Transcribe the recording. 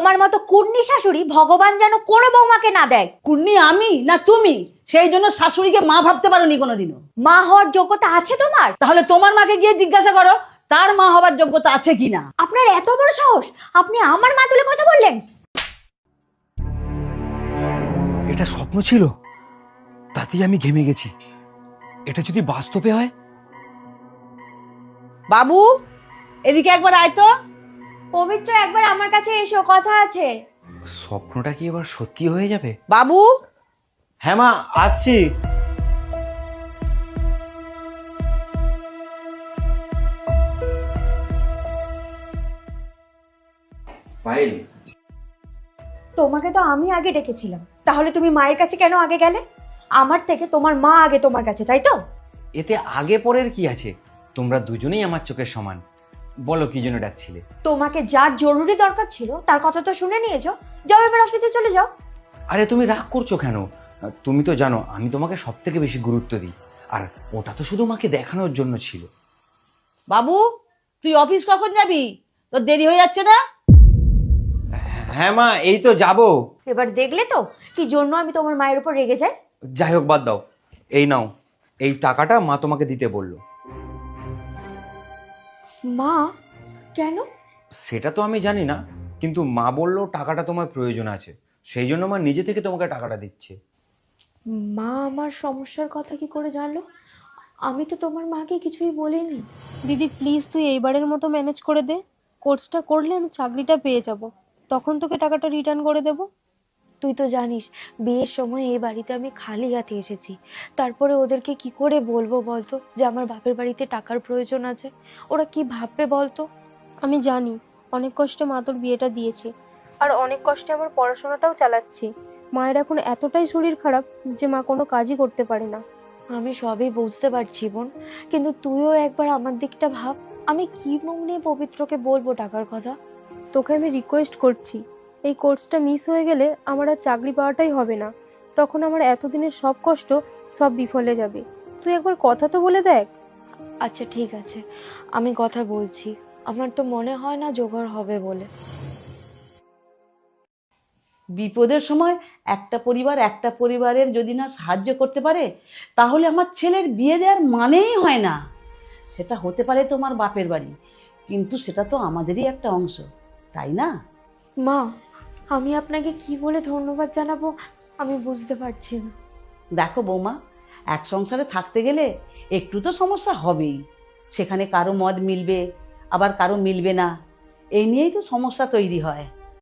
তোমার মতো কুন্নি শাশুড়ি ভগবান যেন কোনো বৌমাকে না দেয়। কুন্নি আমি না তুমি? সেই জন্য শাশুড়িকে মা ভাবতে পারোনি কোনোদিনও। মা হওয়ার যোগ্যতা আছে তোমার? তাহলে তোমার মাকে গিয়ে জিজ্ঞাসা করো তার মা হবার যোগ্যতা আছে কিনা। আপনার এত বড় সাহস, আপনি আমার মা তুলে কথা বললেন? এটা স্বপ্ন ছিল, তাতেই আমি ঘেমে গেছি। এটা যদি বাস্তবে হয়। বাবু, এদিকে একবার আয় তো। পবিত্র, একবার আমার কাছে এসো, কথা আছে। স্বপ্নটা কি এবার সত্যি হয়ে যাবে? বাবু, হ্যাঁ মা, আসছি। পায়েল, তোমাকে তো আমি আগে ডেকেছিলাম, তাহলে তুমি মায়ের কাছে কেন আগে গেলে? আমার থেকে তোমার মা আগে তোমার কাছে, তাই তো? এতে আগে পরের কি আছে? তোমরা দুজনেই আমার চোখের সমান। বলো কি জন্য ডাকছিলে? তোমাকে যার জরুরি দরকার ছিল তার কথা তো শুনে নিয়েছো, যাও এবার অফিসে চলে যাও। আরে তুমি রাগ করছো কেন? তুমি তো জানো আমি তোমাকে সব থেকে বেশি গুরুত্ব দিই, আর ওটা তো শুধু মাকে দেখানোর জন্য ছিল। বাবু, তুই অফিস কখন যাবি? তোর দেরি হয়ে যাচ্ছে না? হ্যাঁ মা, এই তো যাবো। এবার দেখলে তো কি জন্য আমি তোমার মায়ের উপর রেগে যাই। যাই হোক, বাদ দাও। এই নাও, এই টাকাটা মা তোমাকে দিতে বললো। মা? কেন? সেটা তো আমি জানি না, কিন্তু মা বললো টাকাটা তোমার প্রয়োজন আছে, সেই জন্য মা নিজে থেকে তোমাকে টাকাটা দিচ্ছে। মা আমার সমস্যার কথা কি করে জানলো? আমি তো তোমার মাকে কিছুই বলিনি। দিদি প্লিজ তুই এইবারের মতো ম্যানেজ করে দে। কোর্সটা করলে আমি চাকরিটা পেয়ে যাব, তখন তোকে টাকাটা রিটার্ন করে দেব। তুই তো জানিস বিয়ের সময় এই বাড়িতে আমি খালি হাতে এসেছি, তারপরে ওদেরকে কি করে বলবো বলতো যে আমার বাপের বাড়িতে টাকার প্রয়োজন আছে? ওরা কি ভাববে বলতো? আমি জানি অনেক কষ্টে মা তোর বিয়েটা দিয়েছে, আর অনেক কষ্টে আমার পড়াশোনাটাও চালাচ্ছি। মায়ের এখন এতটাই শরীর খারাপ যে মা কোনো কাজই করতে পারে না। আমি সবই বুঝতে পারছি বোন, কিন্তু তুইও একবার আমার দিকটা ভাব। আমি কি মুখ নিয়ে পবিত্রকে বলবো টাকার কথা? তোকে আমি রিকোয়েস্ট করছি, এই কোর্সটা মিস হয়ে গেলে আমার আর চাকরি পাওয়াটাই হবে না। তখন আমার এতদিনের সব কষ্ট সব বিফলে যাবে। তুই একবার কথা তো বলে দেখ। আচ্ছা ঠিক আছে, আমি কথা বলছি। আমার তো মনে হয় না জোগাড় হবে বলে। বিপদের সময় একটা পরিবারের যদি না সাহায্য করতে পারে, তাহলে আমার ছেলের বিয়ে দেওয়ার মানেই হয় না। সেটা হতে পারে তোমার বাপের বাড়ি, কিন্তু সেটা তো আমাদেরই একটা অংশ, তাই না? মা, আমি আপনাকে কি বলে ধন্যবাদ জানাবো আমি বুঝতে পারছি না। দেখো বৌমা, এক সংসারে থাকতে গেলে একটু তো সমস্যা হবেই। সেখানে কারো মত মিলবে, আবার কারো মিলবে না। এই নিয়েই তো সমস্যা তৈরি হয়।